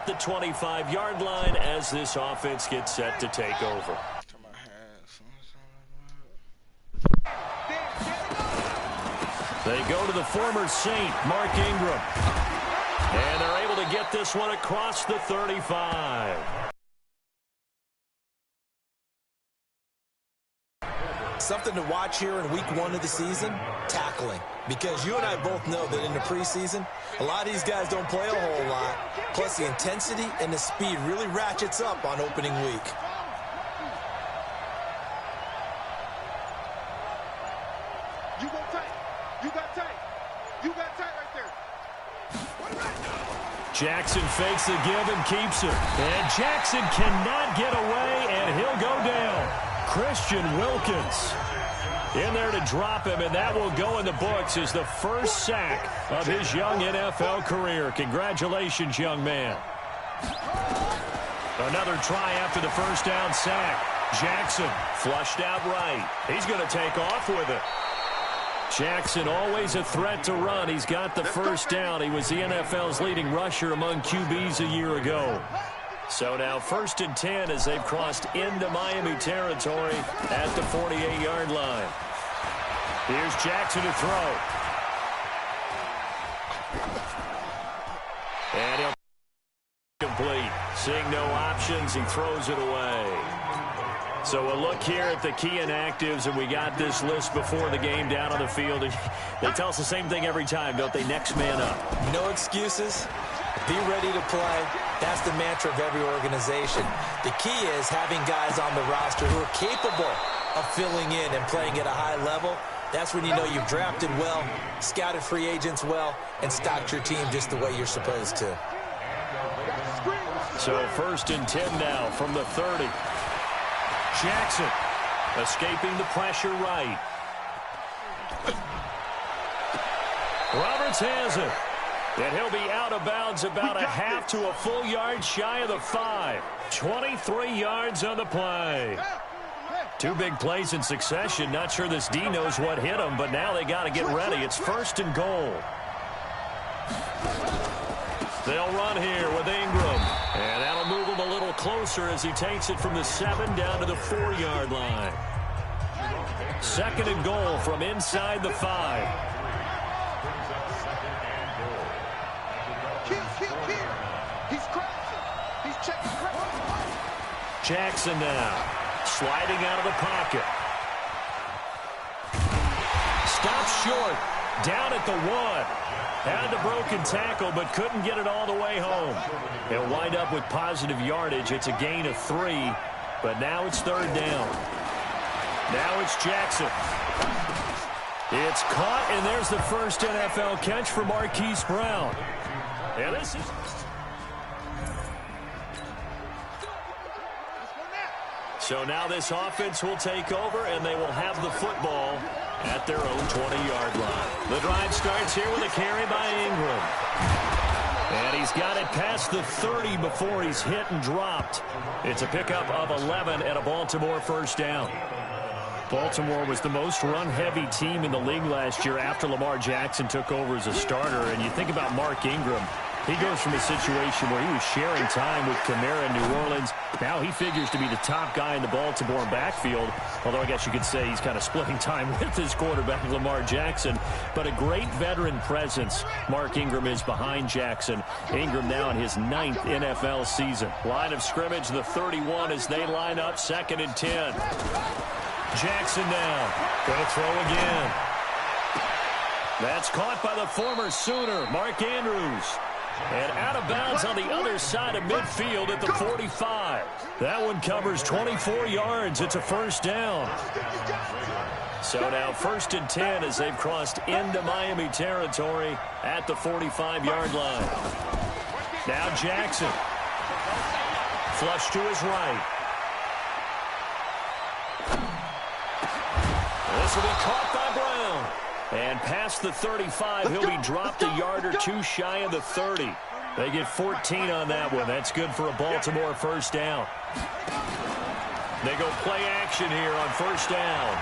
at the 25-yard line as this offense gets set to take over. They go to the former Saint, Mark Ingram. And they're able to get this one across the 35. Something to watch here in week 1 of the season, tackling. Because you and I both know that in the preseason, a lot of these guys don't play a whole lot. Plus the intensity and the speed really ratchets up on opening week. You got tight. You got tight. You got tight right there. Jackson fakes the give and keeps it. And Jackson cannot get away, and he'll go down. Christian Wilkins in there to drop him, and that will go in the books as the first sack of his young NFL career. Congratulations, young man. Another try after the first down sack. Jackson flushed out right. He's going to take off with it. Jackson always a threat to run. He's got the first down. He was the NFL's leading rusher among QBs a year ago. So now 1st and 10 as they've crossed into Miami territory at the 48-yard line. Here's Jackson to throw. And he'll complete. Seeing no options, he throws it away. So we'll look here at the key inactives, and we got this list before the game down on the field. They tell us the same thing every time, don't they? Next man up. No excuses. Be ready to play. That's the mantra of every organization. The key is having guys on the roster who are capable of filling in and playing at a high level. That's when you know you've drafted well, scouted free agents well, and stocked your team just the way you're supposed to. So 1st and 10 now from the 30. Jackson escaping the pressure right. Roberts has it. And he'll be out of bounds about a half to a full yard shy of the 5. 23 yards on the play. 2 big plays in succession. Not sure this D knows what hit him, but now they got to get ready. It's 1st and goal. They'll run here with Ingram. And that'll move him a little closer as he takes it from the 7 down to the 4-yard line. 2nd and goal from inside the 5. Jackson now sliding out of the pocket. Stops short. Down at the 1. Had the broken tackle, but couldn't get it all the way home. He'll wind up with positive yardage. It's a gain of 3, but now it's 3rd down. Now it's Jackson. It's caught, and there's the first NFL catch for Marquise Brown. And this is... So now this offense will take over, and they will have the football at their own 20-yard line. The drive starts here with a carry by Ingram. And he's got it past the 30 before he's hit and dropped. It's a pickup of 11 and a Baltimore first down. Baltimore was the most run-heavy team in the league last year after Lamar Jackson took over as a starter. And you think about Mark Ingram. He goes from a situation where he was sharing time with Kamara in New Orleans. Now he figures to be the top guy in the Baltimore backfield, although I guess you could say he's kind of splitting time with his quarterback, Lamar Jackson. But a great veteran presence. Mark Ingram is behind Jackson. Ingram now in his 9th NFL season. Line of scrimmage, the 31 as they line up, 2nd and 10. Jackson now. Going to throw again. That's caught by the former Sooner, Mark Andrews. And out of bounds on the other side of midfield at the 45. That one covers 24 yards. It's a first down. So now 1st and 10 as they've crossed into Miami territory at the 45-yard line. Now Jackson. Flush to his right. This will be caught by Brown. And past the 35, he'll be dropped a yard or 2 shy of the 30. They get 14 on that one. That's good for a Baltimore first down. They go play action here on first down.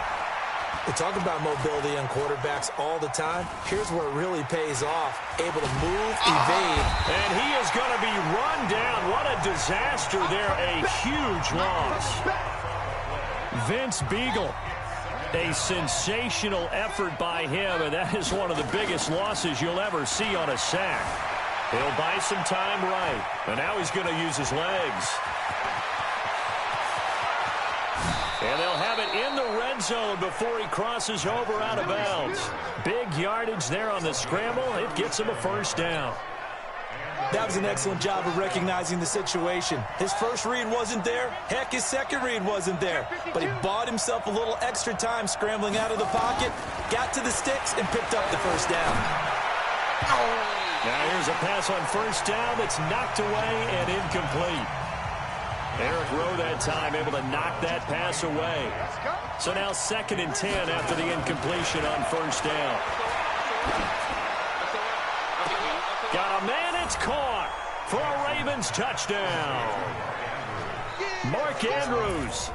We talk about mobility on quarterbacks all the time. Here's where it really pays off. Able to move, evade. And he is going to be run down disaster there, a huge loss. Vince Beagle, a sensational effort by him, and that is one of the biggest losses you'll ever see on a sack. He'll buy some time right, and now he's going to use his legs. And they'll have it in the red zone before he crosses over out of bounds. Big yardage there on the scramble. It gets him a first down. That was an excellent job of recognizing the situation. His first read wasn't there. Heck, his second read wasn't there. But he bought himself a little extra time scrambling out of the pocket, got to the sticks, and picked up the first down. Now here's a pass on first down that's knocked away and incomplete. Eric Rowe that time able to knock that pass away. So now 2nd and 10 after the incompletion on first down. Got a man, it's caught for a Ravens touchdown. Mark Andrews.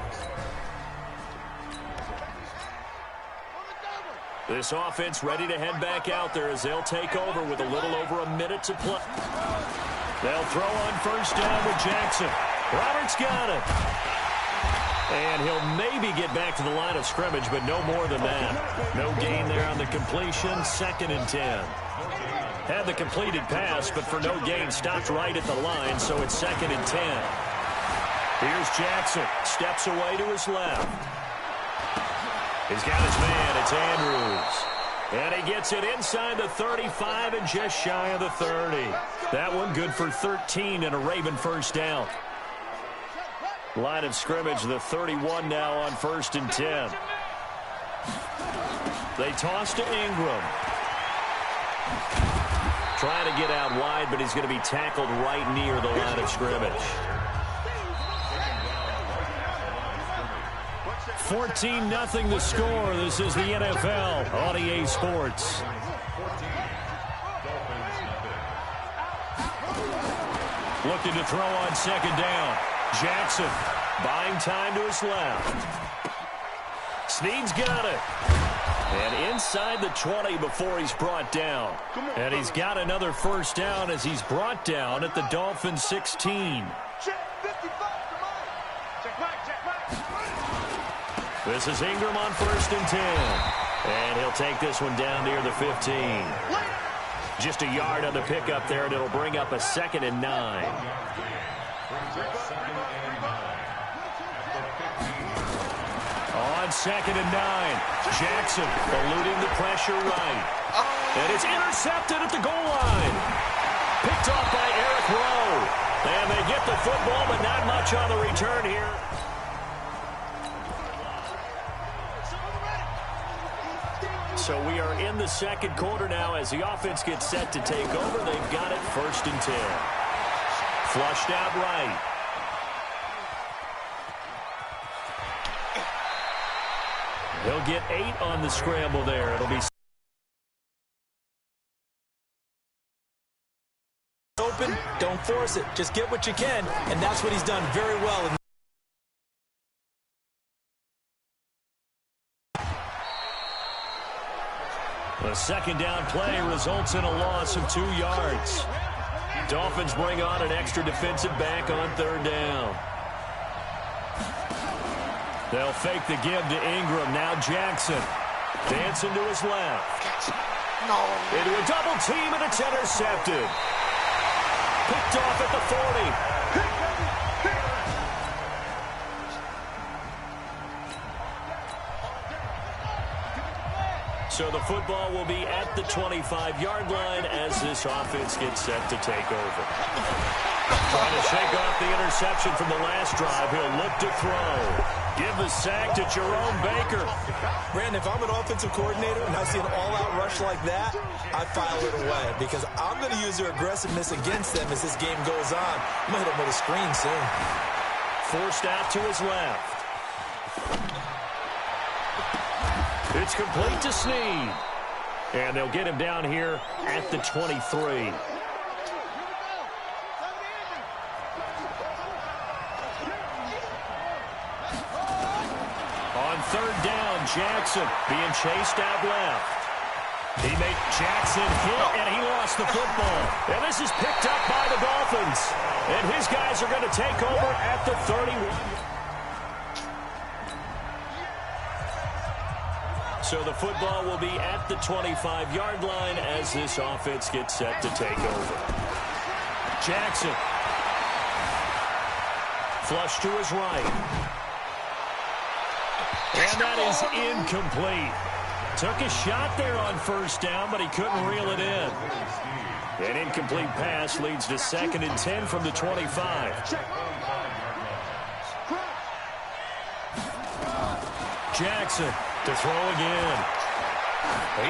This offense ready to head back out there as they'll take over with a little over a minute to play. They'll throw on first down with Jackson. Roberts got it. And he'll maybe get back to the line of scrimmage, but no more than that. No gain there on the completion, 2nd and 10. Had the completed pass, but for no gain, stopped right at the line, so it's 2nd and 10. Here's Jackson, steps away to his left. He's got his man, it's Andrews. And he gets it inside the 35 and just shy of the 30. That one good for 13 and a Raven first down. Line of scrimmage, the 31 now on 1st and 10. They toss to Ingram. Trying to get out wide, but he's going to be tackled right near the line of scrimmage. 14-0 the score. This is the NFL on EA Sports. Looking to throw on 2nd down. Jackson buying time to his left. Snead's got it. And inside the 20 before he's brought down. And he's got another first down as he's brought down at the Dolphins 16. This is Ingram on 1st and 10. And he'll take this one down near the 15. Just a yard on the pickup there, and it'll bring up a 2nd and 9. On 2nd and 9, Jackson eluding the pressure right. And it's intercepted at the goal line. Picked off by Eric Rowe. And they get the football, but not much on the return here. So we are in the 2nd quarter now as the offense gets set to take over. They've got it 1st and 10. Flushed out right. They'll get 8 on the scramble there. It'll be open, don't force it. Just get what you can, and that's what he's done very well. The 2nd down play results in a loss of 2 yards. Dolphins bring on an extra defensive back on 3rd down. They'll fake the give to Ingram. Now Jackson dancing to his left. Into a double team, and it's intercepted. Picked off at the 40. So the football will be at the 25-yard line as this offense gets set to take over. Trying to shake off the interception from the last drive. He'll look to throw. Give the sack to Jerome Baker. Brandon, if I'm an offensive coordinator and I see an all-out rush like that, I file it away because I'm going to use their aggressiveness against them as this game goes on. I'm going to hit them with a screen soon. Forced out to his left. It's complete to Snead. And they'll get him down here at the 23. On 3rd down, Jackson being chased out left. Teammate Jackson hit, and he lost the football. And this is picked up by the Dolphins. And his guys are going to take over at the 31. So the football will be at the 25-yard line as this offense gets set to take over. Jackson. Flush to his right. And that is incomplete. Took a shot there on first down, but he couldn't reel it in. An incomplete pass leads to 2nd and 10 from the 25. Jackson to throw again.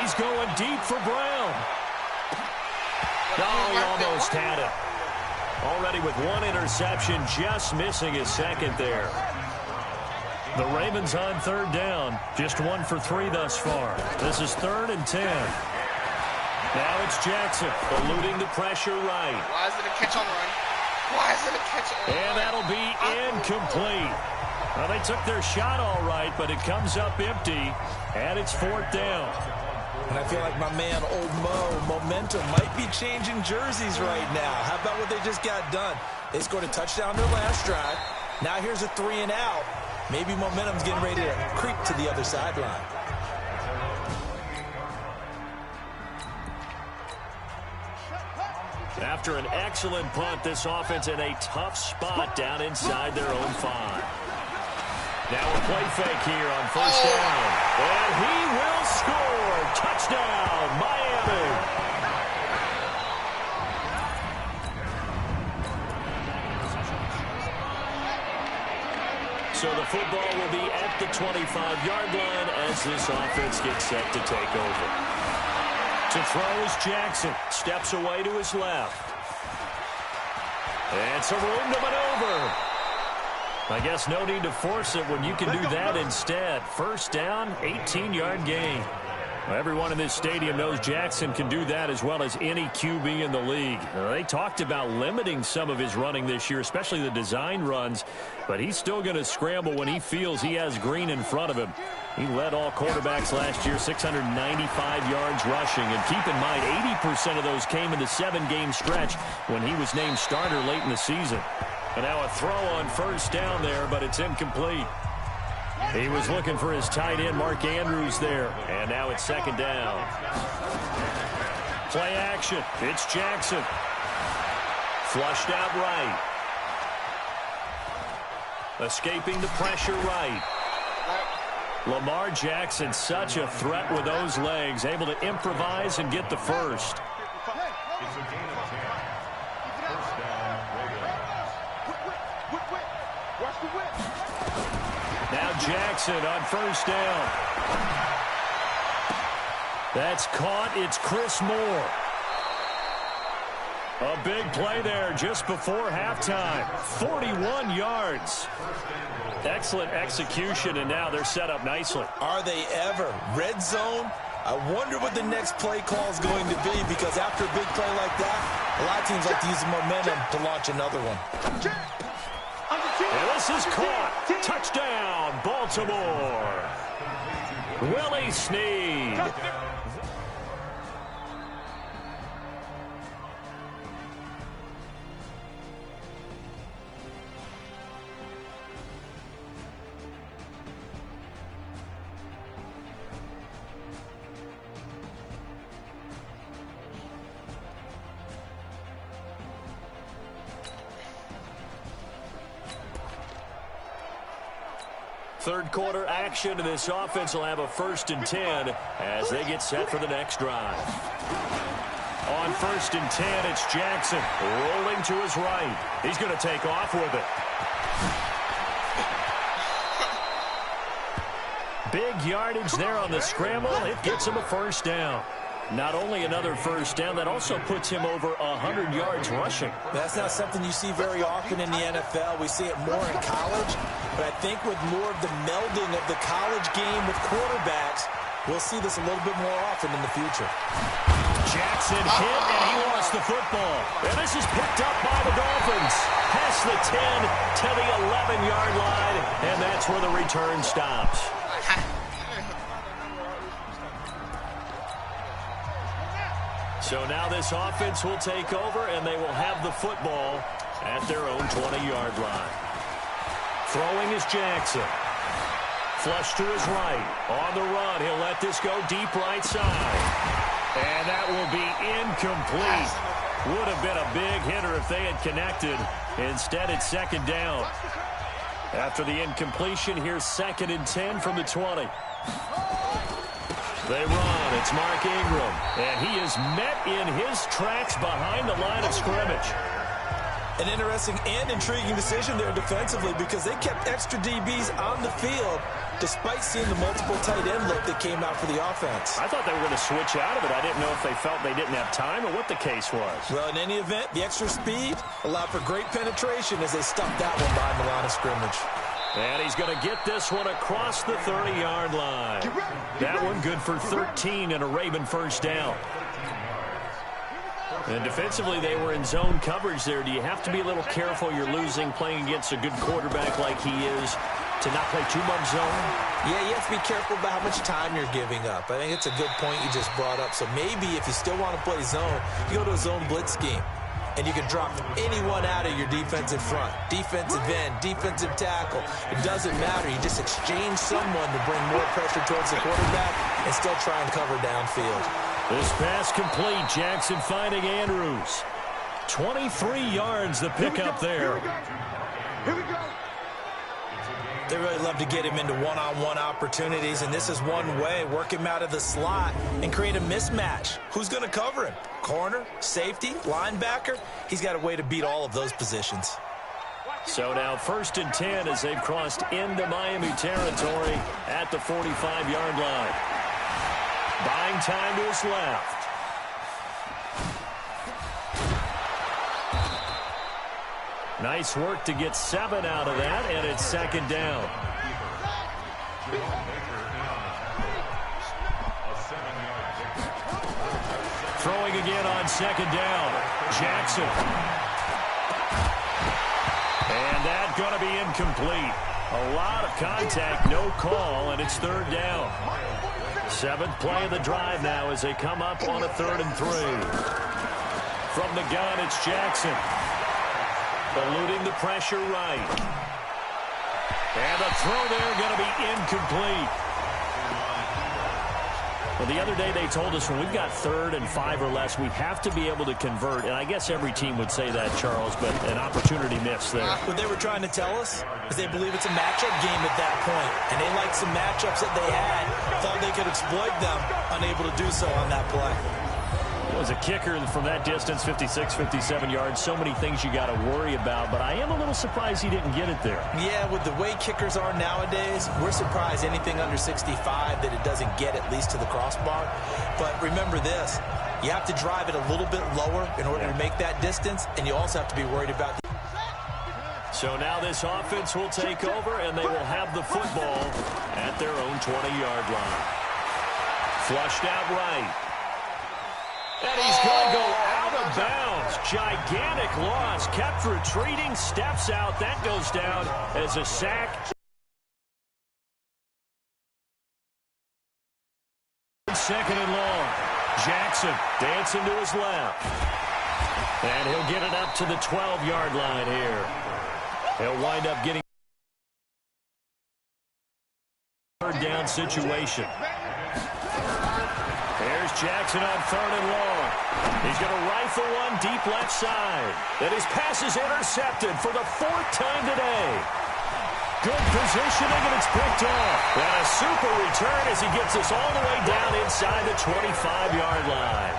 He's going deep for Brown. Oh, he almost had it. Already with one interception, just missing his second there. The Ravens on 3rd down. Just 1 for 3 thus far. This is 3rd and 10. Now it's Jackson eluding the pressure right. Why is it a catch on run? Why is it a catch on run? And that'll be incomplete. Well, they took their shot all right, but it comes up empty, and it's 4th down. And I feel like my man, Old Mo, momentum might be changing jerseys right now. How about what they just got done? They scored a touchdown their last drive. Now here's a 3 and out. Maybe momentum's getting ready to creep to the other sideline. After an excellent punt, this offense in a tough spot down inside their own 5. Now a play fake here on 1st down. And he will score. Touchdown, Miami. So the football will be at the 25-yard line as this offense gets set to take over. To throw is Jackson. Steps away to his left. And some room to maneuver. I guess no need to force it when you can do that instead. 1st down, 18-yard gain. Well, everyone in this stadium knows Jackson can do that as well as any QB in the league. They talked about limiting some of his running this year, especially the design runs, but he's still going to scramble when he feels he has green in front of him. He led all quarterbacks last year, 695 yards rushing. And keep in mind, 80% of those came in the 7-game stretch when he was named starter late in the season. And now a throw on 1st down there, but it's incomplete. He was looking for his tight end, Mark Andrews, there. And now it's 2nd down. Play action. It's Jackson. Flushed out right. Escaping the pressure right. Lamar Jackson, such a threat with those legs, able to improvise and get the first. Now Jackson on 1st down. That's caught. It's Chris Moore. A big play there just before halftime. 41 yards. Excellent execution, and now they're set up nicely. Are they ever? Red zone? I wonder what the next play call is going to be, because after a big play like that, a lot of teams like to use the momentum to launch another one. And this is caught. Touchdown, Baltimore. Willie Snead. Third quarter action, and this offense will have a 1st and 10 as they get set for the next drive. On 1st and 10, it's Jackson rolling to his right. He's going to take off with it. Big yardage there on the scramble. It gets him a 1st down. Not only another 1st down, that also puts him over 100 yards rushing. That's not something you see very often in the NFL. We see it more in college, but I think with more of the melding of the college game with quarterbacks, we'll see this a little bit more often in the future. Jackson hit, and he lost the football. And this is picked up by the Dolphins. Past the 10 to the 11-yard line, and that's where the return stops. So now this offense will take over, and they will have the football at their own 20-yard line. Throwing is Jackson. Flush to his right. On the run, he'll let this go deep right side. And that will be incomplete. Would have been a big hitter if they had connected. Instead, it's second down. After the incompletion, here's 2nd and 10 from the 20. They run. It's Mark Ingram. And he is met in his tracks behind the line of scrimmage. An interesting and intriguing decision there defensively because they kept extra DBs on the field despite seeing the multiple tight end look that came out for the offense. I thought they were going to switch out of it. I didn't know if they felt they didn't have time or what the case was. Well, in any event, the extra speed allowed for great penetration as they stuffed that one behind the line of scrimmage. And he's going to get this one across the 30-yard line. That one good for 13 and a Raven first down. And defensively, they were in zone coverage there. Do you have to be a little careful? You're losing playing against a good quarterback like he is to not play too much zone? Yeah, you have to be careful about how much time you're giving up. I think it's a good point you just brought up. So maybe if you still want to play zone, you go to a zone blitz scheme. And you can drop anyone out of your defensive front. Defensive end, defensive tackle. It doesn't matter. You just exchange someone to bring more pressure towards the quarterback and still try and cover downfield. This pass complete. Jackson finding Andrews. 23 yards the pickup there. Here we go. They really love to get him into one-on-one opportunities, and this is one way. Work him out of the slot and create a mismatch. Who's going to cover him? Corner, safety, linebacker? He's got a way to beat all of those positions. So now 1st and 10 as they've crossed into Miami territory at the 45-yard line. Buying time to his left. Nice work to get 7 out of that, and it's 2nd down. Throwing again on 2nd down. Jackson. And that's going to be incomplete. A lot of contact, no call, and it's 3rd down. 7th play of the drive now as they come up on a 3rd and 3. From the gun, it's Jackson. Eluding the pressure right. And the throw there going to be incomplete. Well, the other day they told us when we've got 3rd and 5 or less, we have to be able to convert. And I guess every team would say that, Charles, but an opportunity missed there. What they were trying to tell us is they believe it's a matchup game at that point. And they liked some matchups that they had, thought they could exploit them, unable to do so on that play. Was a kicker from that distance, 56, 57 yards. So many things you got to worry about, but I am a little surprised he didn't get it there. Yeah, with the way kickers are nowadays, we're surprised anything under 65 that it doesn't get at least to the crossbar. But remember this, you have to drive it a little bit lower in order to make that distance, and you also have to be worried about the... So now this offense will take over, and they will have the football at their own 20-yard line. Flushed out right. And he's going to go out of bounds. Gigantic loss. Kept retreating. Steps out. That goes down as a sack. 2nd and long. Jackson dancing to his left. And he'll get it up to the 12-yard line here. He'll wind up getting a 3rd down situation. There's Jackson on 3rd and long. He's going to rifle one deep left side. And his pass is intercepted for the 4th time today. Good positioning, and it's picked off. And a super return as he gets us all the way down inside the 25-yard line.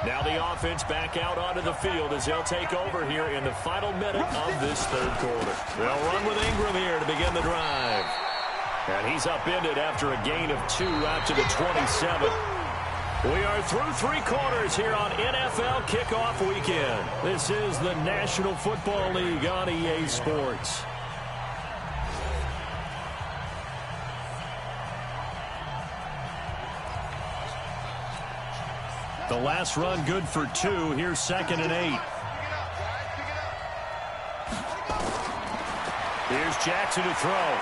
Now the offense back out onto the field as they'll take over here in the final minute of this 3rd quarter. They'll run with Ingram here to begin the drive. And he's upended after a gain of 2 out to the 27. We are through 3 quarters here on NFL Kickoff Weekend. This is the National Football League on EA Sports. The last run good for 2. Here's 2nd and 8. Here's Jackson to throw.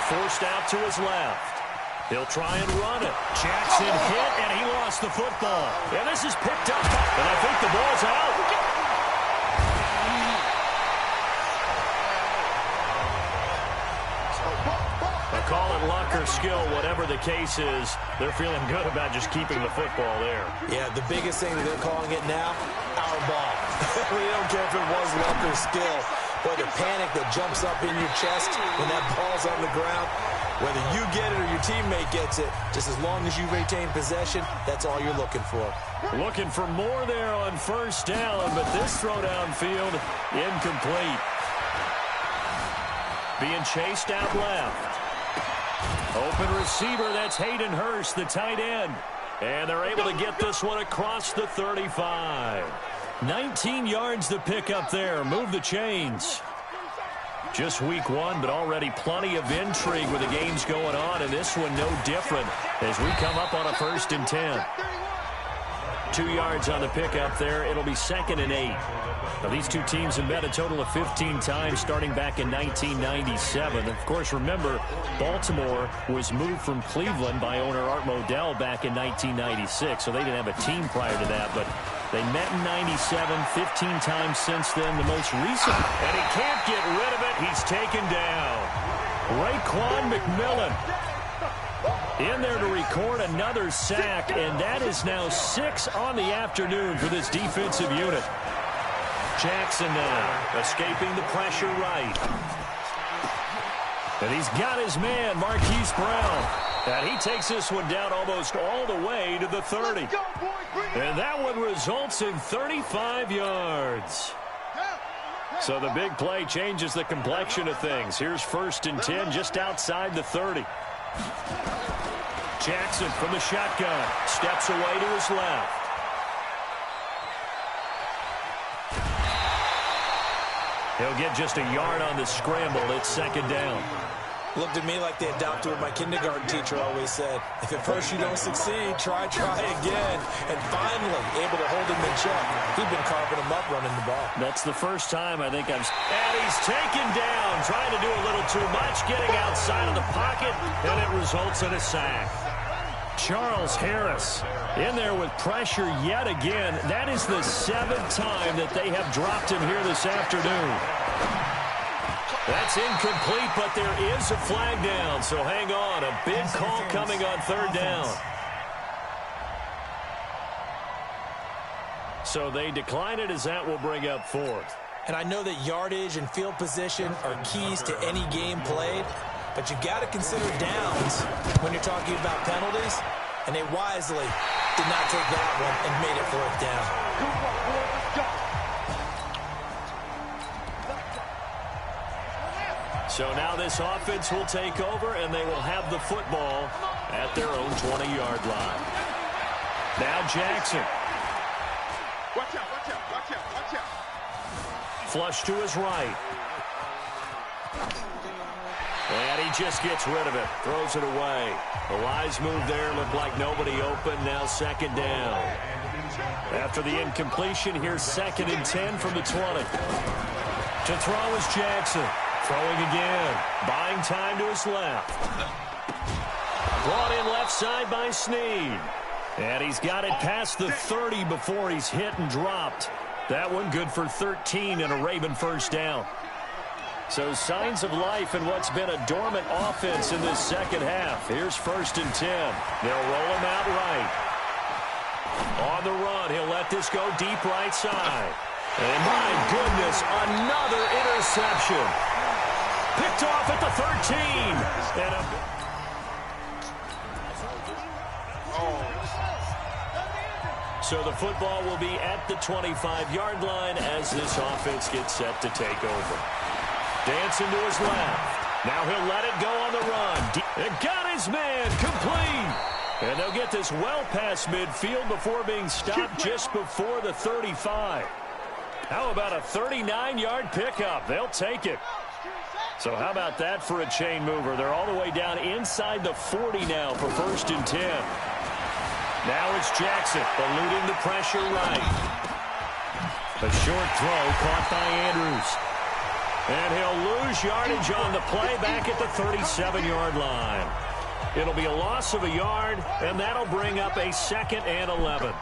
Forced out to his left. He'll try and run it. Jackson hit, and he lost the football. And this is picked up, and I think the ball's out. Call it luck or skill, whatever the case is, they're feeling good about just keeping the football there. Yeah, the biggest thing that they're calling it now, our ball. We don't care if it was luck or skill. Boy, the panic that jumps up in your chest when that ball's on the ground, whether you get it or your teammate gets it, just as long as you retain possession, that's all you're looking for. Looking for more there on first down, but this throw downfield, incomplete. Being chased out left. Open receiver, that's Hayden Hurst, the tight end. And they're able to get this one across the 35. 19 yards to pick up there. Move the chains. Just week one, but already plenty of intrigue with the games going on, and this one no different as we come up on a 1st and 10. 2 yards on the pickup there. It'll be 2nd and 8. Now, these two teams have met a total of 15 times starting back in 1997. Of course, remember, Baltimore was moved from Cleveland by owner Art Modell back in 1996, so they didn't have a team prior to that, but they met in 97, 15 times since then, the most recent. And he can't get rid of it. He's taken down. Raekwon McMillan in there to record another sack, and that is now 6 on the afternoon for this defensive unit. Jackson now escaping the pressure right. And he's got his man, Marquise Brown. And he takes this one down almost all the way to the 30. And that one results in 35 yards. So the big play changes the complexion of things. Here's 1st and 10 just outside the 30. Jackson from the shotgun. Steps away to his left. He'll get just a yard on the scramble. It's 2nd down. Looked at me like they adopted what my kindergarten teacher always said. If at first you don't succeed, try again. And finally, able to hold him in check. He'd been carving him up running the ball. That's the first time I think I've... And he's taken down, trying to do a little too much, getting outside of the pocket, and it results in a sack. Charles Harris in there with pressure yet again. That is the 7th time that they have dropped him here this afternoon. That's incomplete, but there is a flag down, so hang on. A big call coming on 3rd down. So they decline it as that will bring up 4th. And I know that yardage and field position are keys to any game played, but you got to consider downs when you're talking about penalties, and they wisely did not take that one and made it 4th down. So now this offense will take over, and they will have the football at their own 20-yard line. Now Jackson. Watch out, watch out, watch out, watch out. Flush to his right. And he just gets rid of it. Throws it away. The wise move there. Looked like nobody open. Now 2nd down. After the incompletion, here's 2nd and 10 from the 20. To throw is Jackson. Throwing again. Buying time to his left. Brought in left side by Snead. And he's got it past the 30 before he's hit and dropped. That one good for 13 and a Raven 1st down. So signs of life in what's been a dormant offense in this 2nd half. Here's 1st and 10. They'll roll him out right. On the run, he'll let this go deep right side. And my goodness, another interception. Picked off at the 13. And so the football will be at the 25-yard line as this offense gets set to take over. Dancing to his left. Now he'll let it go on the run. And got his man complete. And they'll get this well past midfield before being stopped just before the 35. How about a 39-yard pickup? They'll take it. So how about that for a chain mover? They're all the way down inside the 40 now for 1st and 10. Now it's Jackson eluding the pressure right. A short throw caught by Andrews. And he'll lose yardage on the play back at the 37-yard line. It'll be a loss of a yard, and that'll bring up a 2nd and 11.